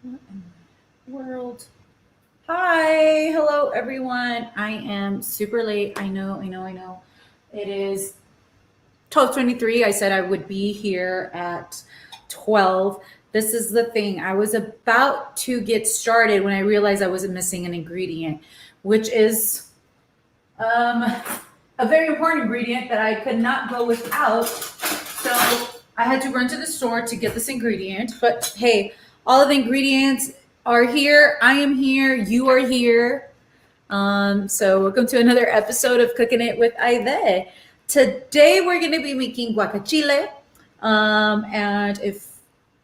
What in the world? Hi, hello everyone. I am super late. I know. It is 12:23. I said I would be here at 12. This is the thing. I was about to get started when I realized I was missing an ingredient, which is um, a very important ingredient that I could not go without. So I had to run to the store to get this ingredient. But hey, all of the ingredients are here. I am here. You are here. So welcome to another episode of Cooking It with Ayydé. Today we're going to be making guacachile. And if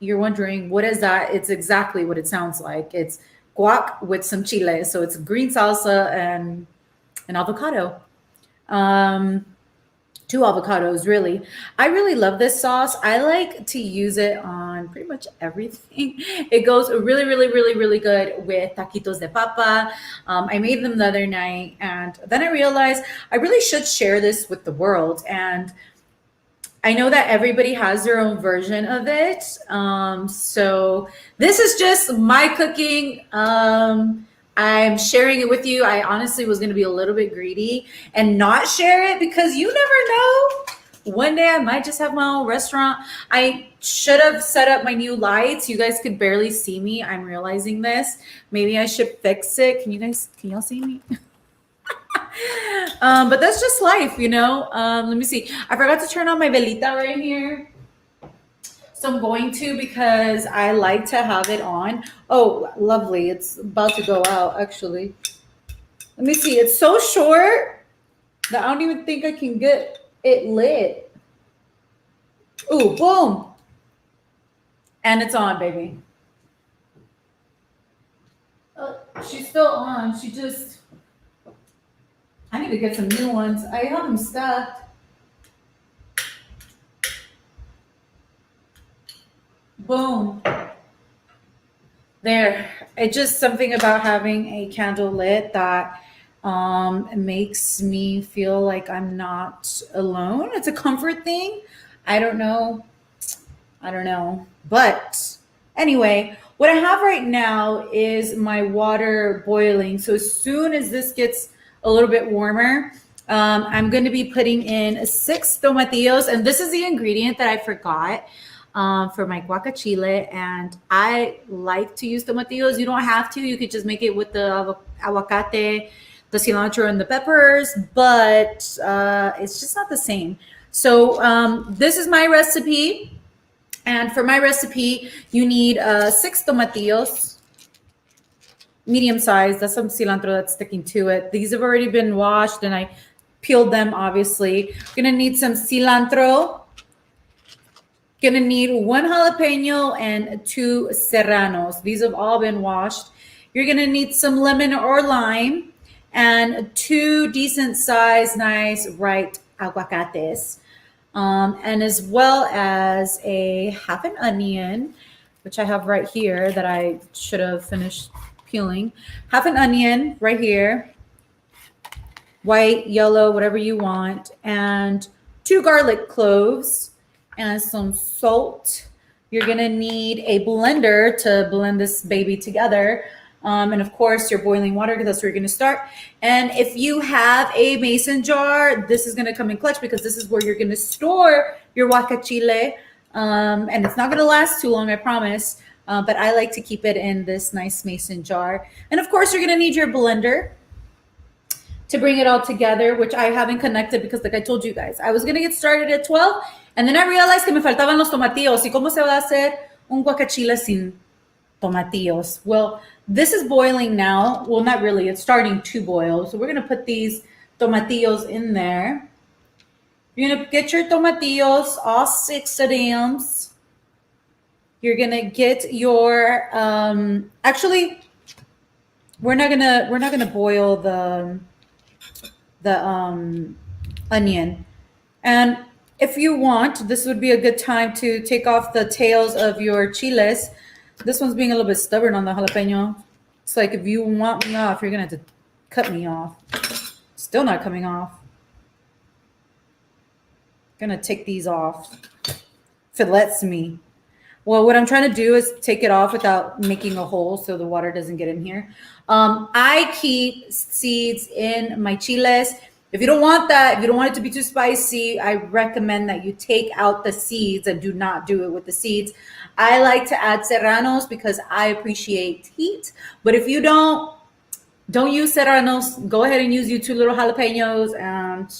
you're wondering what is that, it's exactly what it sounds like. It's guac with some chile. So it's green salsa and an avocado. Um, Two avocados, really. I really love this sauce. I like to use it on pretty much everything. It goes really good with taquitos de papa. I made them the other night, and then I realized I really should share this with the world. And I know that everybody has their own version of it. So this is just my cooking. I'm sharing it with you. I honestly was going to be a little bit greedy and not share it because you never know. One day I might just have my own restaurant. I should have set up my new lights. You guys could barely see me. I'm realizing this. Maybe I should fix it. Can y'all see me? But that's just life, you know. Let me see. I forgot to turn on my velita right here. So I'm going to because I like to have it on. Oh, lovely. It's about to go out, actually. Let me see. It's so short that I don't even think I can get it lit. Ooh, boom. And it's on, baby. She's still on. I need to get some new ones. I have them stuck. Boom. There. It's just something about having a candle lit that makes me feel like I'm not alone. It's a comfort thing. I don't know. I don't know. But anyway, what I have right now is my water boiling. So as soon as this gets a little bit warmer, I'm going to be putting in 6 tomatillos. And this is the ingredient that I forgot for my guacachile. And I like to use tomatillos. You don't have to. You could just make it with the aguacate, the cilantro, and the peppers. But it's just not the same. So this is my recipe. And for my recipe, you need 6 tomatillos, medium size. That's some cilantro that's sticking to it. These have already been washed and I peeled them, obviously. You're gonna need some cilantro. Gonna need 1 jalapeno and 2 serranos. These have all been washed. You're gonna need some lemon or lime and 2 decent-sized, nice, ripe aguacates. And as well as a half an onion, which I have right here that I should have finished peeling. Half an onion right here, white, yellow, whatever you want, and 2 garlic cloves and some salt. You're gonna need a blender to blend this baby together. And of course, your boiling water, because that's where you're going to start. And if you have a mason jar, this is going to come in clutch because this is where you're going to store your guacachile. And it's not going to last too long, I promise. But I like to keep it in this nice mason jar. And of course, you're going to need your blender to bring it all together, which I haven't connected because, like I told you guys, I was going to get started at 12. And then I realized que me faltaban los tomatillos. ¿Y cómo se va a hacer un guacachile sin tomatillos? Well, this is boiling now. Well, not really. It's starting to boil. So we're going to put these tomatillos in there. You're going to get your tomatillos, all 6 of them. You're going to get your actually we're not going to boil the onion. And if you want, this would be a good time to take off the tails of your chiles. This one's being a little bit stubborn on the jalapeno. It's like if you want me off, you're going to have to cut me off. Still not coming off. Going to take these off if it lets me. Well, what I'm trying to do is take it off without making a hole so the water doesn't get in here. I keep seeds in my chiles. If you don't want that, if you don't want it to be too spicy, I recommend that you take out the seeds and do not do it with the seeds. I like to add serranos because I appreciate heat. But if you don't use serranos. Go ahead and use you two little jalapenos, and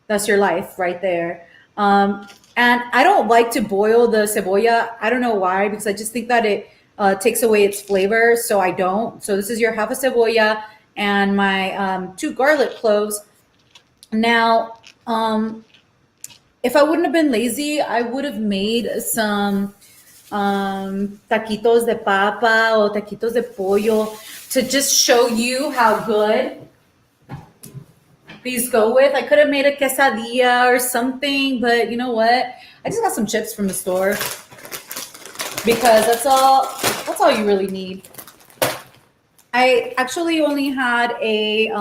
that's your life right there. And I don't like to boil the cebolla. I don't know why, because I just think that it takes away its flavor. So I don't. So this is your half a cebolla and my two garlic cloves. Now, if I wouldn't have been lazy, I would have made some taquitos de papa or taquitos de pollo to just show you how good these go with. I could have made a quesadilla or something, but you know what? I just got some chips from the store because that's all you really need. I actually only had a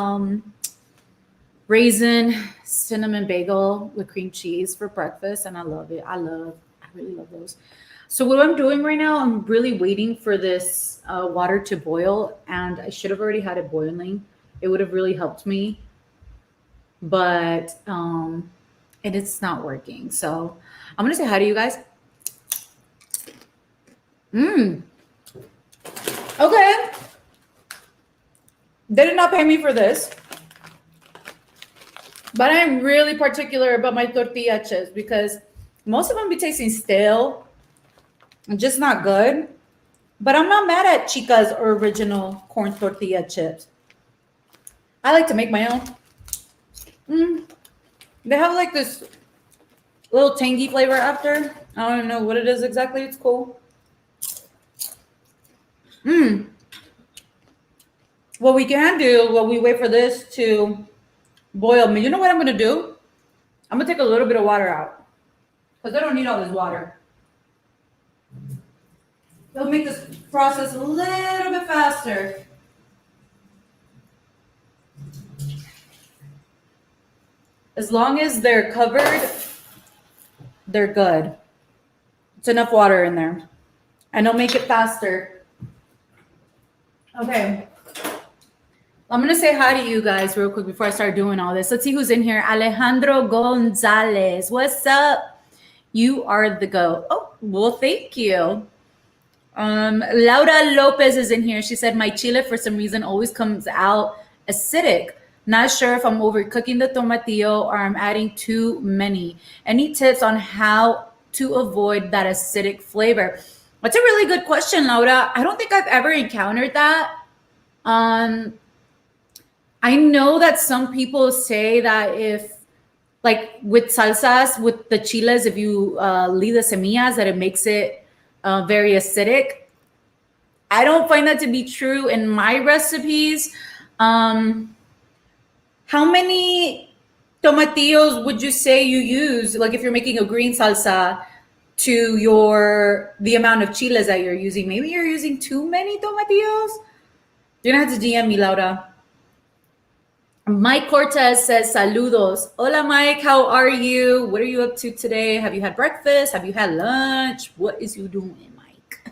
raisin cinnamon bagel with cream cheese for breakfast, and I love it. I really love those. So what I'm doing right now, I'm really waiting for this water to boil, and I should have already had it boiling. It would have really helped me, but it's not working. So I'm gonna say hi to you guys. Okay. They did not pay me for this, but I'm really particular about my tortilla chips because most of them be tasting stale, just not good. But I'm not mad at Chica's original corn tortilla chips. I like to make my own. They have like this little tangy flavor after. I don't know what it is exactly. It's cool. What we can do while we wait for this to boil, you know what I'm going to do? I'm going to take a little bit of water out because I don't need all this water. It'll make this process a little bit faster. As long as they're covered, they're good. It's enough water in there. And it'll make it faster. Okay. I'm going to say hi to you guys real quick before I start doing all this. Let's see who's in here. Alejandro Gonzalez. What's up? You are the GOAT. Oh, well, thank you. Laura Lopez is in here. She said, my chile for some reason always comes out acidic. Not sure if I'm overcooking the tomatillo or I'm adding too many. Any tips on how to avoid that acidic flavor? That's a really good question, Laura. I don't think I've ever encountered that. I know that some people say that if, like with salsas, with the chiles, if you leave the semillas, that it makes it very acidic. I don't find that to be true in my recipes. How many tomatillos would you say you use? Like if you're making a green salsa to the amount of chiles that you're using, maybe you're using too many tomatillos. You're gonna have to DM me, Laura. Mike Cortez says, saludos. Hola, Mike. How are you? What are you up to today? Have you had breakfast? Have you had lunch? What is you doing, Mike?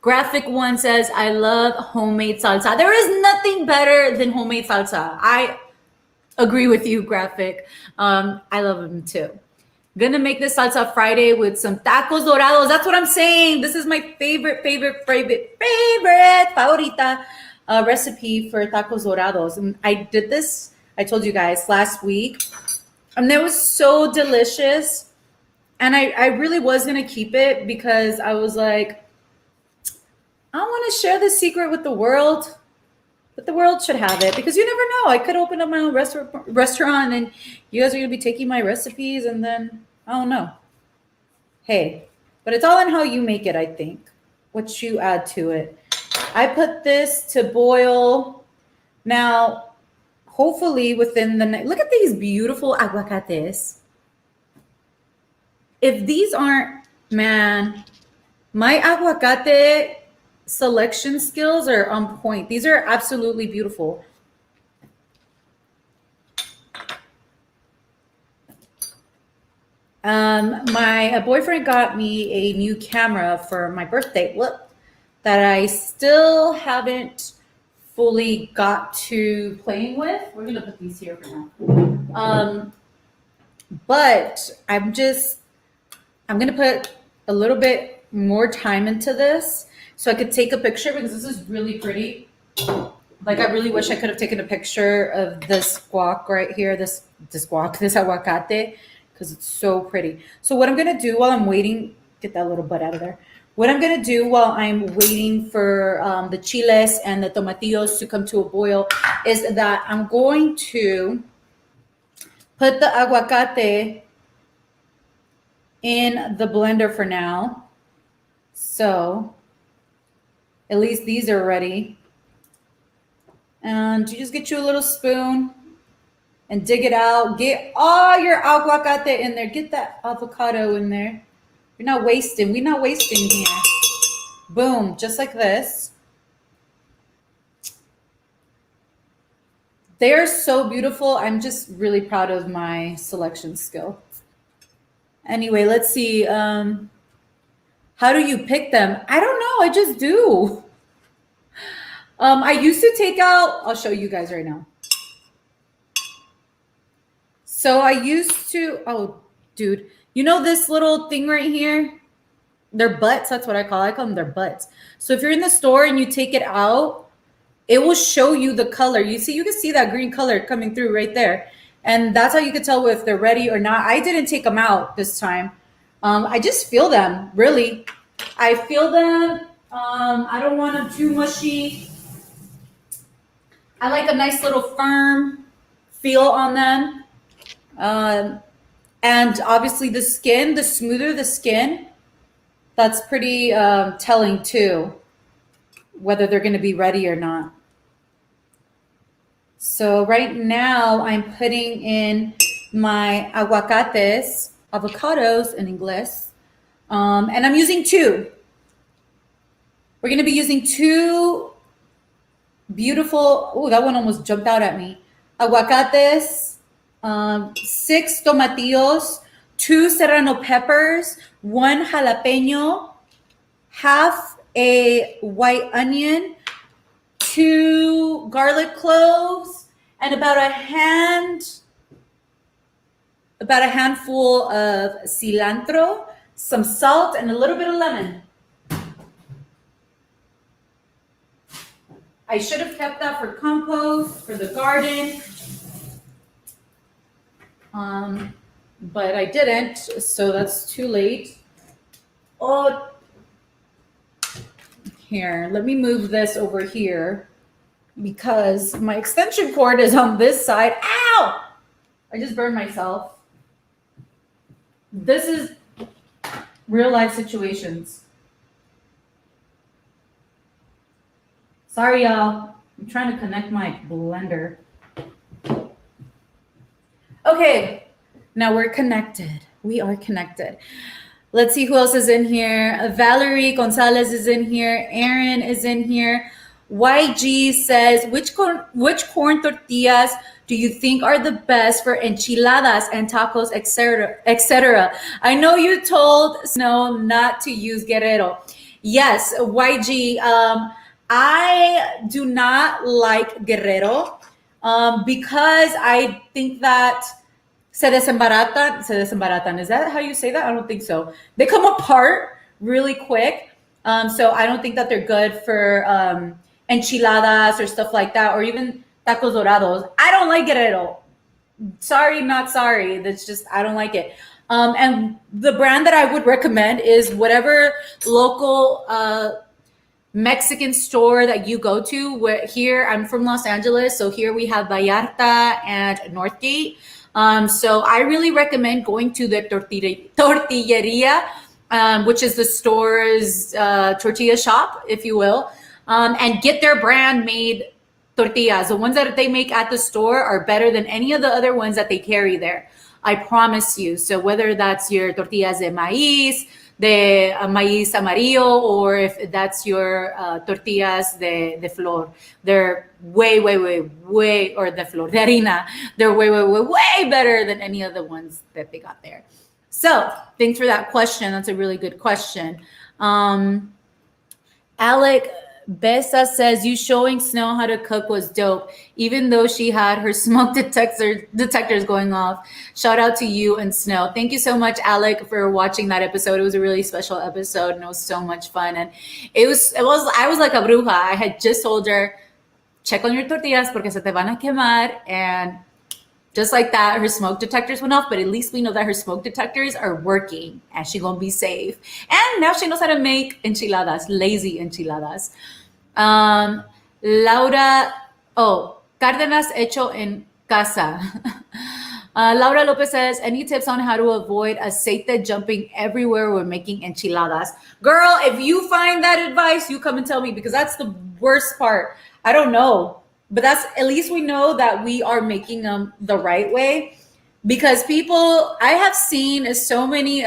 Graphic One says, I love homemade salsa. There is nothing better than homemade salsa. I agree with you, Graphic. I love them too. Gonna make this salsa Friday with some tacos dorados. That's what I'm saying. This is my favorite favorita recipe for tacos dorados. And I did this, I told you guys, last week. And it was so delicious. And I really was going to keep it because I was like, I want to share this secret with the world. But the world should have it because you never know. I could open up my own restaurant and you guys are going to be taking my recipes and then, I don't know. Hey, but it's all in how you make it, I think. What you add to it. I put this to boil. Now, hopefully within the night. Look at these beautiful aguacates. If these aren't, man, my aguacate selection skills are on point. These are absolutely beautiful. My boyfriend got me a new camera for my birthday. Look, that I still haven't fully got to playing with. We're gonna put these here for now. But I'm gonna put a little bit more time into this so I could take a picture because this is really pretty. Like I really wish I could have taken a picture of this guac right here, this guac, this aguacate, because it's so pretty. So what I'm gonna do while I'm waiting, get that little butt out of there. What I'm gonna do while I'm waiting for the chiles and the tomatillos to come to a boil is that I'm going to put the aguacate in the blender for now. So at least these are ready. And you just get you a little spoon and dig it out. Get all your aguacate in there. Get that avocado in there. You're not wasting. We're not wasting here. Boom, just like this. They're so beautiful. I'm just really proud of my selection skill. Anyway, let's see. How do you pick them? I don't know. I just do. I used to take out, I'll show you guys right now. So I used to, oh, dude, you know this little thing right here? They're butts. That's what I call them. They're butts. So if you're in the store and you take it out, it will show you the color. You can see that green color coming through right there. And that's how you can tell if they're ready or not. I didn't take them out this time. I just feel them, really. I feel them. I don't want them too mushy. I like a nice little firm feel on them. And obviously the skin, the smoother the skin, that's pretty telling too, whether they're going to be ready or not. So right now I'm putting in my avocados in English, and I'm using 2. We're going to be using 2 beautiful, oh, that one almost jumped out at me. Aguacates, 6 tomatillos, 2 serrano peppers, 1 jalapeno, half a white onion, 2 garlic cloves, and about a handful of cilantro, some salt, and a little bit of lemon. I should have kept that for compost, for the garden. But I didn't, so that's too late. Oh, here, let me move this over here because my extension cord is on this side. Ow! I just burned myself. This is real life situations. Sorry, y'all. I'm trying to connect my blender. Okay, now we're connected. We are connected. Let's see who else is in here. Valerie Gonzalez is in here. Aaron is in here. YG says, which corn tortillas do you think are the best for enchiladas and tacos, etc., etc.? I know you told Snow not to use Guerrero. Yes, YG. I do not like Guerrero because I think that se desembaratan. Is that how you say that? I don't think so. They come apart really quick. So I don't think that they're good for enchiladas or stuff like that, or even tacos dorados. I don't like Guerrero. Sorry, not sorry. That's just, I don't like it. And the brand that I would recommend is whatever local Mexican store that you go to. Where here, I'm from Los Angeles, so here we have Vallarta and Northgate. So I really recommend going to the tortilleria, which is the store's tortilla shop, if you will, and get their brand made tortillas. The ones that they make at the store are better than any of the other ones that they carry there. I promise you. So whether that's your tortillas de maíz amarillo, or if that's your tortillas de flor, they're way, or de flor de harina, they're way better than any of the ones that they got there. So thanks for that question. That's a really good question. Um, Alec Besa says you showing Snow how to cook was dope, even though she had her smoke detectors going off. Shout out to you and Snow. Thank you so much, Alec, for watching that episode. It was a really special episode and it was so much fun. And it was I was like a bruja. I had just told her, check on your tortillas porque se te van a quemar, and just like that, her smoke detectors went off, but at least we know that her smoke detectors are working and she's gonna be safe. And now she knows how to make enchiladas, lazy enchiladas. Laura, oh, Cárdenas hecho en casa. Laura Lopez says, any tips on how to avoid aceite jumping everywhere when making enchiladas? Girl, if you find that advice, you come and tell me, because that's the worst part. I don't know, but that's, at least we know that we are making them the right way. Because people, I have seen so many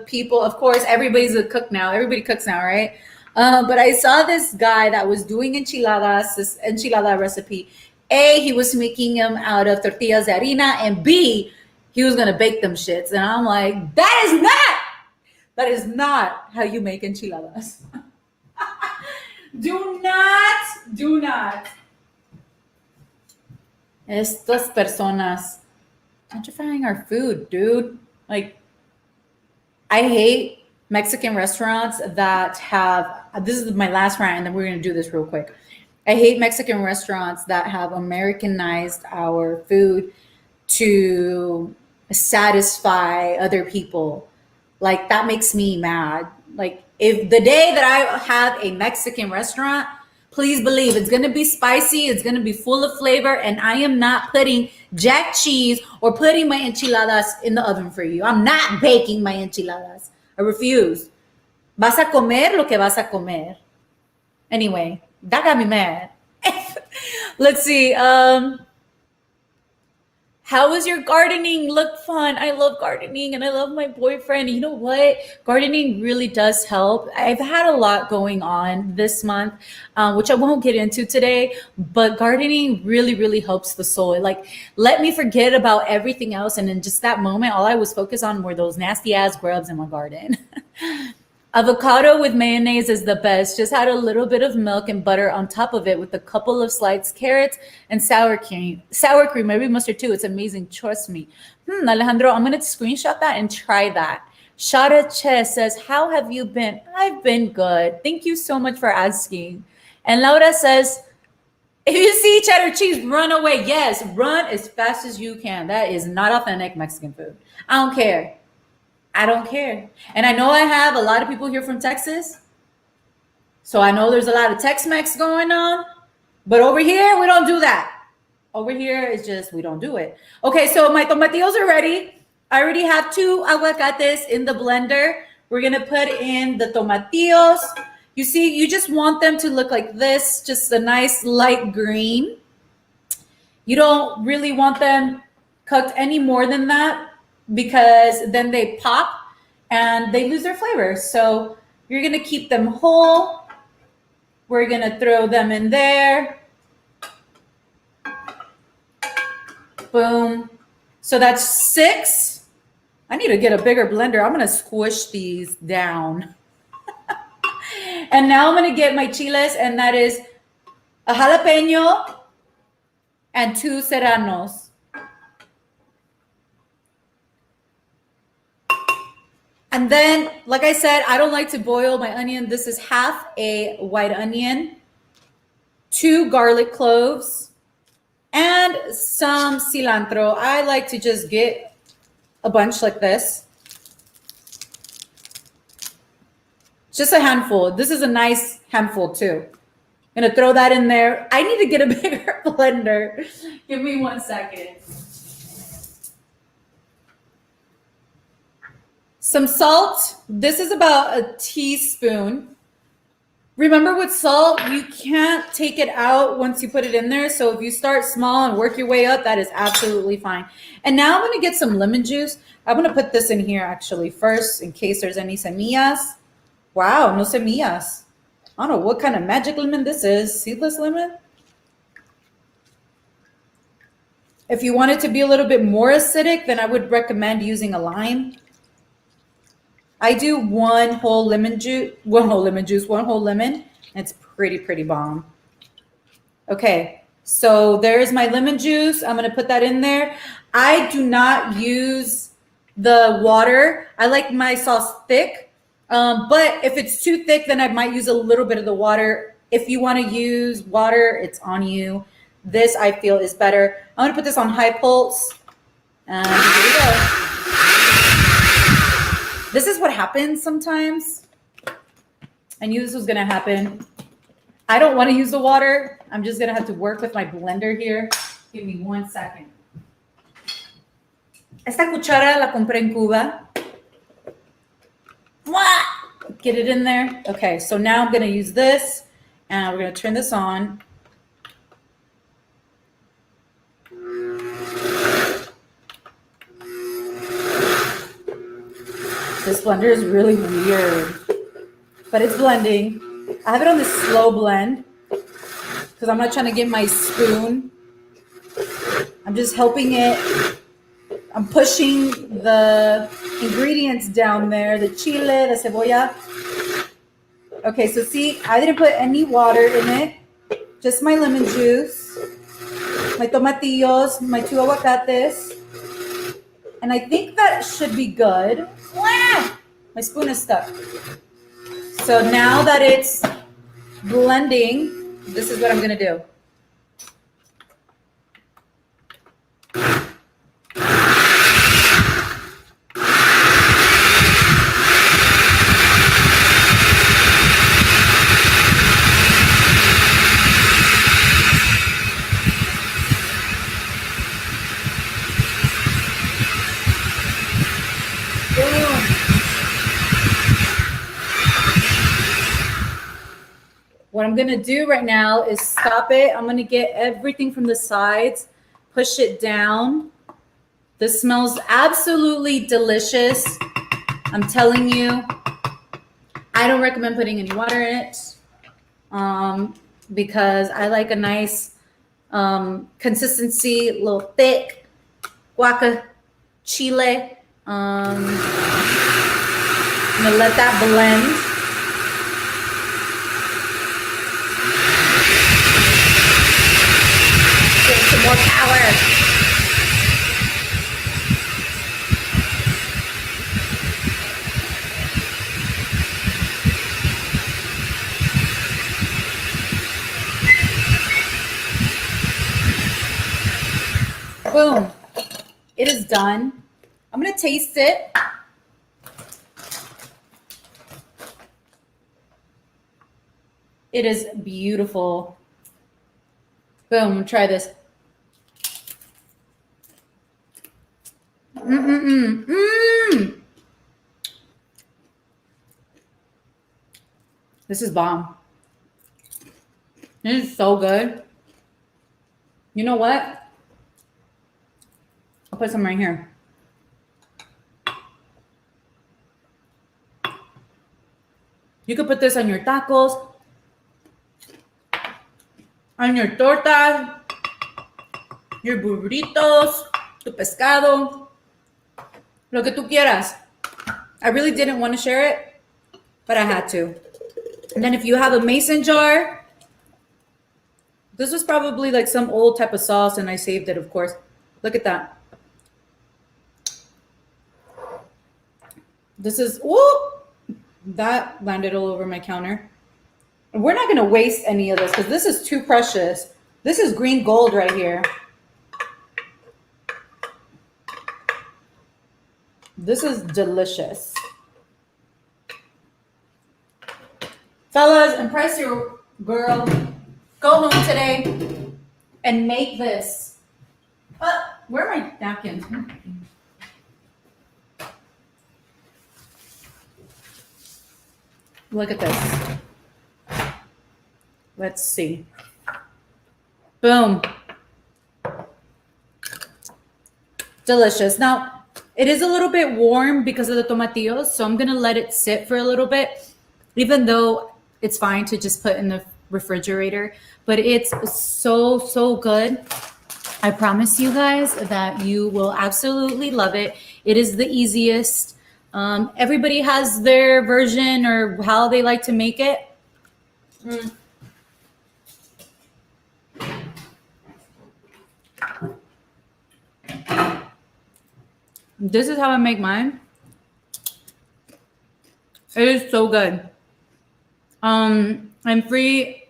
people, of course, everybody's a cook now. Everybody cooks now, right? But I saw this guy that was doing enchiladas, this enchilada recipe. A, he was making them out of tortillas de harina, and B, he was gonna bake them shits. And I'm like, that is not how you make enchiladas. do not. Estas personas gentrifying our food, dude. Like, I hate Mexican restaurants that have, this is my last rant, and then we're going to do this real quick. I hate Mexican restaurants that have Americanized our food to satisfy other people. Like, that makes me mad. Like, if the day that I have a Mexican restaurant, please believe it's going to be spicy, it's going to be full of flavor, and I am not putting jack cheese or putting my enchiladas in the oven for you. I'm not baking my enchiladas. I refuse. Vas a comer lo que vas a comer. Anyway, that got me mad. Let's see. How was your gardening? Look fun. I love gardening and I love my boyfriend. You know what? Gardening really does help. I've had a lot going on this month, which I won't get into today, but gardening really, really helps the soul. Like, let me forget about everything else. And in just that moment, all I was focused on were those nasty ass grubs in my garden. Avocado with mayonnaise is the best. Just add a little bit of milk and butter on top of it with a couple of sliced carrots and sour cream. Sour cream, maybe mustard too. It's amazing. Trust me. Alejandro, I'm going to screenshot that and try that. Shada Che says, how have you been? I've been good. Thank you so much for asking. And Laura says, if you see cheddar cheese, run away. Yes, run as fast as you can. That is not authentic Mexican food. I don't care. I don't care. And I know I have a lot of people here from Texas. So I know there's a lot of Tex-Mex going on. But over here, we don't do that. Over here, it's just, we don't do it. Okay, so my tomatillos are ready. I already have 2 aguacates in the blender. We're going to put in the tomatillos. You see, you just want them to look like this, just a nice light green. You don't really want them cooked any more than that, because then they pop and they lose their flavor. So you're going to keep them whole. We're going to throw them in there. Boom. So that's 6. I need to get a bigger blender. I'm going to squish these down. And now I'm going to get my chiles, and that is a jalapeno and 2 serranos. And then, like I said, I don't like to boil my onion. This is half a white onion, 2 garlic cloves, and some cilantro. I like to just get a bunch like this. Just a handful. This is a nice handful too. I'm gonna throw that in there. I need to get a bigger blender. Give me 1 second. Some salt. This is about a teaspoon. Remember, with salt, you can't take it out once you put it in there. So if you start small and work your way up, that is absolutely fine. And now I'm going to get some lemon juice. I'm going to put this in here actually first, in case there's any semillas. Wow, no semillas. I don't know what kind of magic lemon this is. Seedless lemon? If you want it to be a little bit more acidic, then I would recommend using a lime. I do one whole lemon. It's pretty bomb. Okay, so there's my lemon juice. I'm gonna put that in there. I do not use the water. I like my sauce thick, but if it's too thick, then I might use a little bit of the water. If you want to use water, it's on you. This I feel is better. I'm gonna put this on high pulse, and here we go. This is what happens sometimes. I knew this was gonna happen. I don't want to use the water. I'm just gonna have to work with my blender here. Give me 1 second. Esta cuchara la compré en Cuba. Get it in there. Okay, so now I'm gonna use this, and we're gonna turn this on. This blender is really weird, but it's blending. I have it on the slow blend because I'm not trying to get my spoon. I'm just helping it. I'm pushing the ingredients down there, the chile, the cebolla. Okay, so see, I didn't put any water in it, just my lemon juice, my tomatillos, my 2 aguacates, and I think that should be good. My spoon is stuck. So now that it's blending, this is what I'm gonna do. What I'm gonna do right now is stop it. I'm gonna get everything from the sides, push it down. This smells absolutely delicious. I'm telling you. I don't recommend putting any water in it because I like a nice consistency, a little thick, guaca chile. I'm gonna let that blend. Some more power. Boom. It is done. I'm going to taste it. It is beautiful. Boom. Try this. This is bomb. This is so good. You know what? I'll put some right here. You could put this on your tacos, on your tortas, your burritos, tu pescado. Lo que tú quieras. I really didn't want to share it, but I had to. And then if you have a mason jar, this was probably like some old type of sauce, and I saved it, of course. Look at that. This is, whoop, that landed all over my counter. We're not going to waste any of this because this is too precious. This is green gold right here. This is delicious. Fellas, impress your girl. Go home today and make this. Where are my napkins? Look at this. Let's see. Boom. Delicious. Now, it is a little bit warm because of the tomatillos, so I'm going to let it sit for a little bit, even though it's fine to just put in the refrigerator. But it's so, so good. I promise you guys that you will absolutely love it. It is the easiest Everybody has their version or how they like to make it. Mm. This is how I make mine. It is so good. I'm free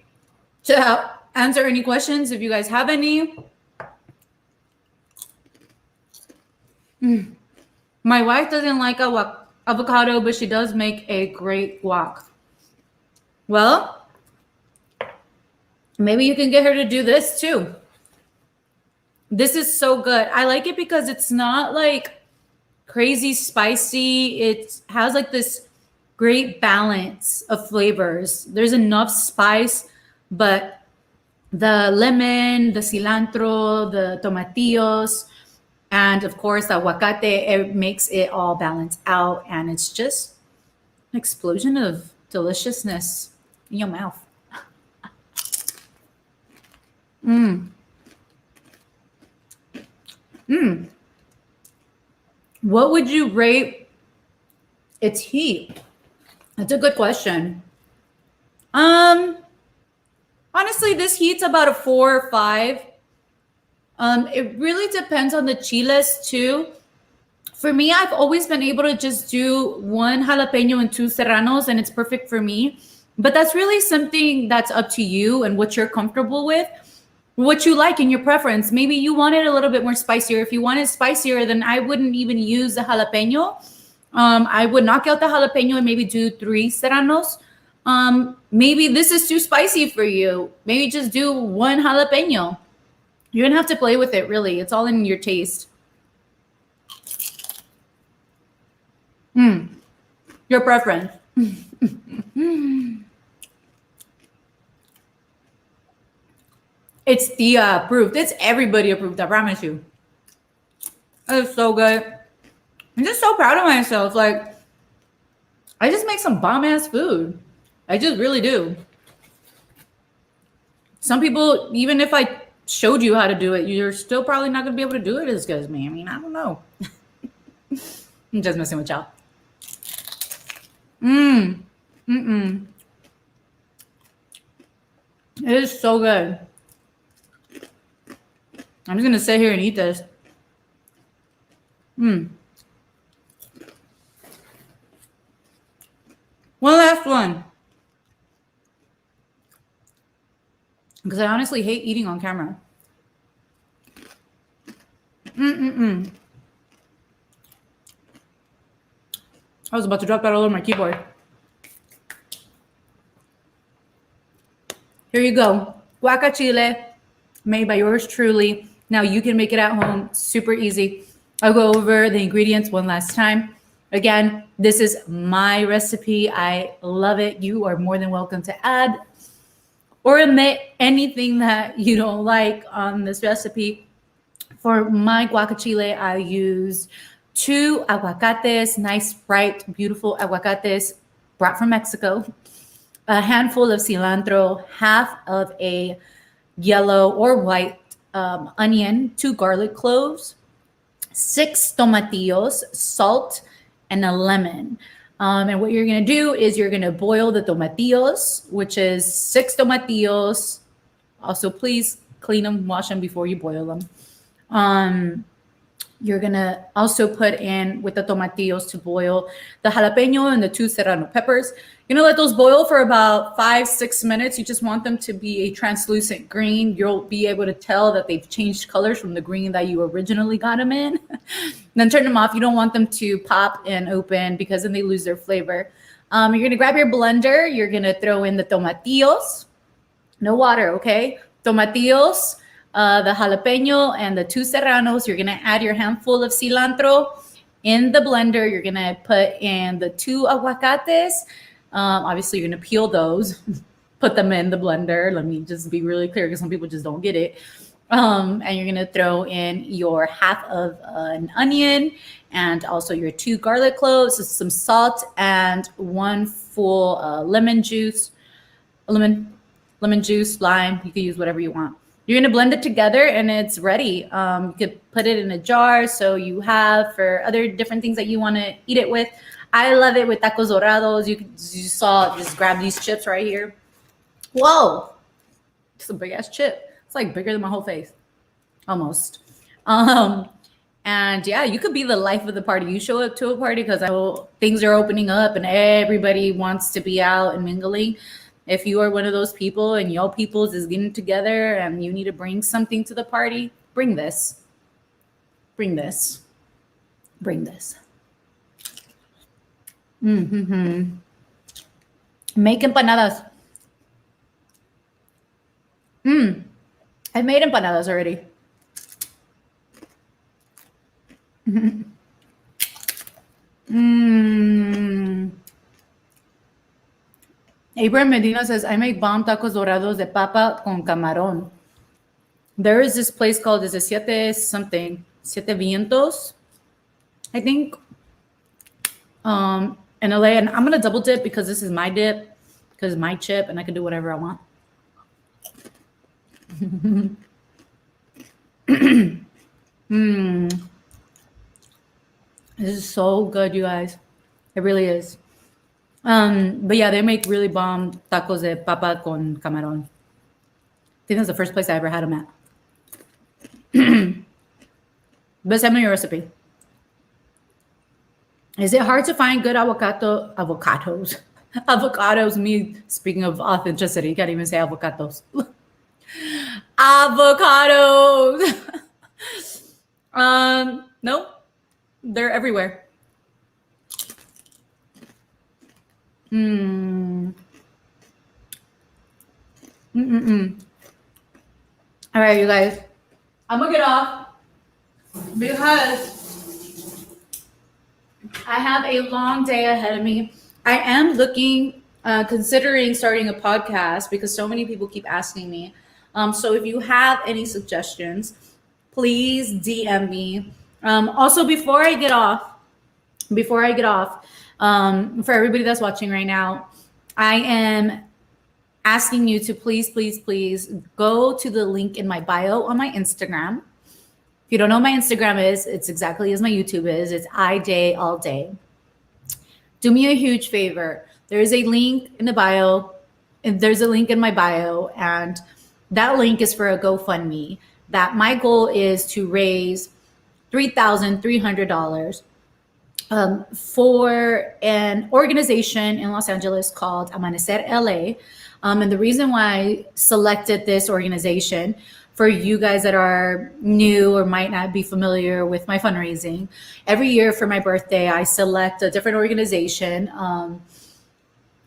to answer any questions if you guys have any. My wife doesn't like avocado, but she does make a great guac. Well, maybe you can get her to do this too. This is so good. I like it because it's not like crazy spicy. It has like this great balance of flavors. There's enough spice, but the lemon, the cilantro, the tomatillos, and of course the aguacate, it makes it all balance out, and it's just an explosion of deliciousness in your mouth. What would you rate its heat? That's a good question. Honestly, this heat's about a 4 or 5. It really depends on the chiles too. For me, I've always been able to just do 1 jalapeno and 2 serranos, and it's perfect for me. But that's really something that's up to you and what you're comfortable with, what you like in your preference. Maybe you want it a little bit more spicier. If you want it spicier, then I wouldn't even use the jalapeno. I would knock out the jalapeno and maybe do 3 serranos. Maybe this is too spicy for you. Maybe just do 1 jalapeno. You're gonna have to play with it, really. It's all in your taste. Your preference. It's the approved. It's everybody approved, I promise you. It's so good. I'm just so proud of myself. Like, I just make some bomb ass food. I just really do. Some people, even if I showed you how to do it, you're still probably not gonna be able to do it as good as me. I mean, I don't know. I'm just messing with y'all. It is so good. I'm just gonna sit here and eat this. One last one. Because I honestly hate eating on camera. I was about to drop that all over my keyboard. Here you go. Guacachile, made by yours truly. Now you can make it at home. Super easy. I'll go over the ingredients one last time. Again, this is my recipe. I love it. You are more than welcome to add or omit anything that you don't like on this recipe. For my guacachile, I use 2 aguacates, nice, bright, beautiful aguacates brought from Mexico, a handful of cilantro, half of a yellow or white onion, 2 garlic cloves, 6 tomatillos, salt, and a lemon. And what you're going to do is you're going to boil the tomatillos, which is 6 tomatillos. Also, please clean them, wash them before you boil them. You're going to also put in with the tomatillos to boil the jalapeno and the 2 serrano peppers. You're going to let those boil for about 5-6 minutes. You just want them to be a translucent green. You'll be able to tell that they've changed colors from the green that you originally got them in. Then turn them off. You don't want them to pop and open because then they lose their flavor. You're going to grab your blender. You're going to throw in the tomatillos. No water, okay? Tomatillos, the jalapeno, and the 2 serranos. You're going to add your handful of cilantro in the blender. You're going to put in the 2 aguacates. Obviously, you're going to peel those, put them in the blender. Let me just be really clear because some people just don't get it. And you're going to throw in your half of an onion and also your 2 garlic cloves, some salt, and 1 full lemon juice, lime. You can use whatever you want. You're gonna blend it together and it's ready. You could put it in a jar so you have for other different things that you want to eat it with. I love it with tacos dorados. You saw just grab these chips right here. Whoa, it's a big ass chip. It's like bigger than my whole face, almost. Um, and yeah, you could be the life of the party. You show up to a party because I know things are opening up and everybody wants to be out and mingling. If you are one of those people and your peoples is getting together and you need to bring something to the party, bring this. Bring this. Bring this. Mm-hmm. Make empanadas. I made empanadas already. Abraham Medina says, I make bomb tacos dorados de papa con camarón. There is this place called, is it Siete Vientos, I think, in LA. And I'm going to double dip because this is my dip, because it's my chip, and I can do whatever I want. This is so good, you guys. It really is. But yeah, they make really bomb tacos de papa con camarón. I think that's the first place I ever had them at. But send me your recipe. Is it hard to find good avocados? Avocados, me speaking of authenticity, can't even say avocados. Avocados. Nope. They're everywhere. All right, you guys. I'm gonna get off because I have a long day ahead of me. I am considering starting a podcast because so many people keep asking me. So if you have any suggestions, please DM me. Also, before I get off, for everybody that's watching right now, I am asking you to please go to the link in my bio on my Instagram. If you don't know what my Instagram is, it's exactly as my YouTube is. It's Ayydé all day. Do me a huge favor. There's a link in the bio, and there's a link in my bio, and that link is for a GoFundMe. That my goal is to raise $3,300 for an organization in Los Angeles called Amanecer LA. And the reason why I selected this organization, for you guys that are new or might not be familiar with my fundraising, every year for my birthday, I select a different organization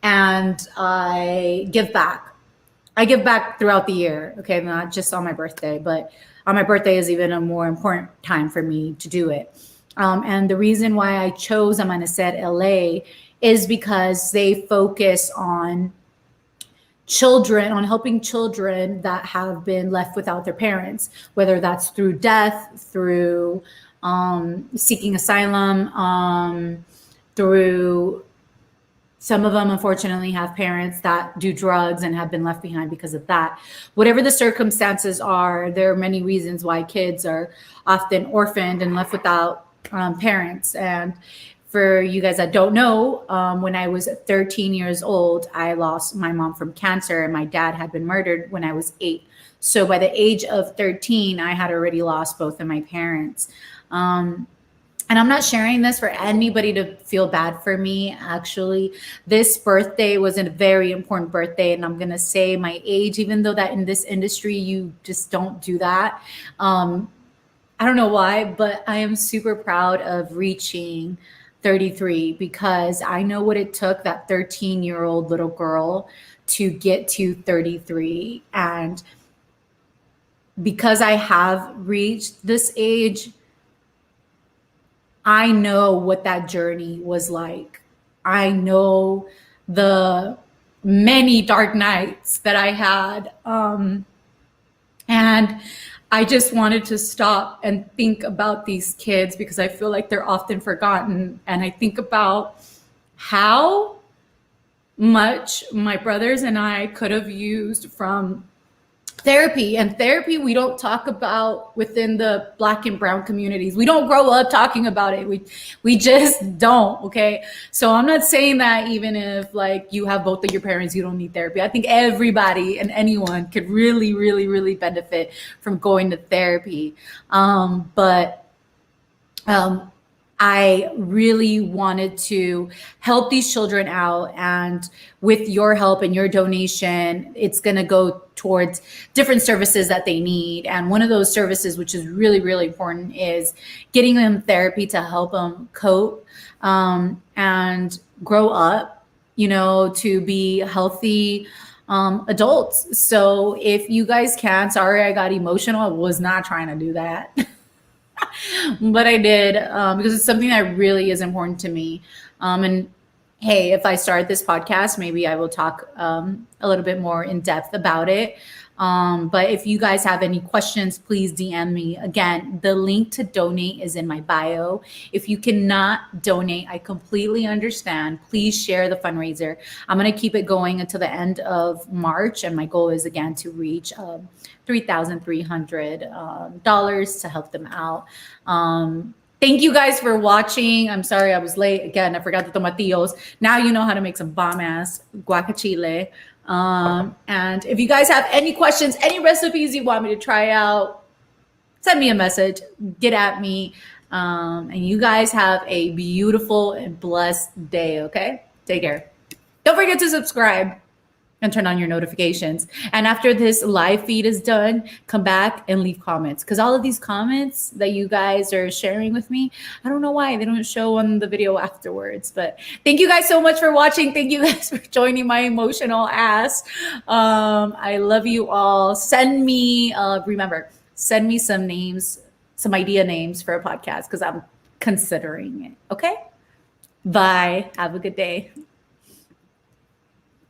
and I give back. I give back throughout the year, okay, not just on my birthday, but on my birthday is even a more important time for me to do it. And the reason why I chose Amanecer LA is because they focus on children, on helping children that have been left without their parents, whether that's through death, through seeking asylum, through some of them, unfortunately, have parents that do drugs and have been left behind because of that. Whatever the circumstances are, there are many reasons why kids are often orphaned and left without parents. And for you guys that don't know, when I was 13 years old, I lost my mom from cancer, and my dad had been murdered when I was 8. So by the age of 13, I had already lost both of my parents. And I'm not sharing this for anybody to feel bad for me. Actually, this birthday was a very important birthday, and I'm going to say my age, even though that in this industry, you just don't do that. I don't know why, but I am super proud of reaching 33 because I know what it took, that 13-year-old little girl, to get to 33. And because I have reached this age, I know what that journey was like. I know the many dark nights that I had. And I just wanted to stop and think about these kids because I feel like they're often forgotten. And I think about how much my brothers and I could have used from Therapy, and therapy we don't talk about within the Black and brown communities. We don't grow up talking about it. We just don't. Okay, so I'm not saying that even if like you have both of your parents, you don't need therapy. I think everybody and anyone could really, really, really benefit from going to therapy. But um, I really wanted to help these children out. And with your help and your donation, it's going to go towards different services that they need. And one of those services, which is really, really important, is getting them therapy to help them cope and grow up, to be healthy adults. So if you guys can, sorry, I got emotional. I was not trying to do that. But I did because it's something that really is important to me. And hey, if I start this podcast, maybe I will talk a little bit more in depth about it. But if you guys have any questions, please DM me. Again, the link to donate is in my bio. If you cannot donate, I completely understand. Please share the fundraiser. I'm going to keep it going until the end of March. And my goal is, again, to reach $3,300 to help them out. Thank you guys for watching. I'm sorry I was late. Again, I forgot the tomatillos. Now you know how to make some bomb-ass guacachile. And if you guys have any questions, any recipes you want me to try out, send me a message, get at me. And you guys have a beautiful and blessed day, okay? Take care. Don't forget to subscribe and turn on your notifications. And after this live feed is done, come back and leave comments, because all of these comments that you guys are sharing with me, I don't know why they don't show on the video afterwards. But thank you guys so much for watching. Thank you guys for joining my emotional ass. I love you all. Send me, remember, send me some names, some idea names for a podcast, because I'm considering it. Okay? Bye. Have a good day.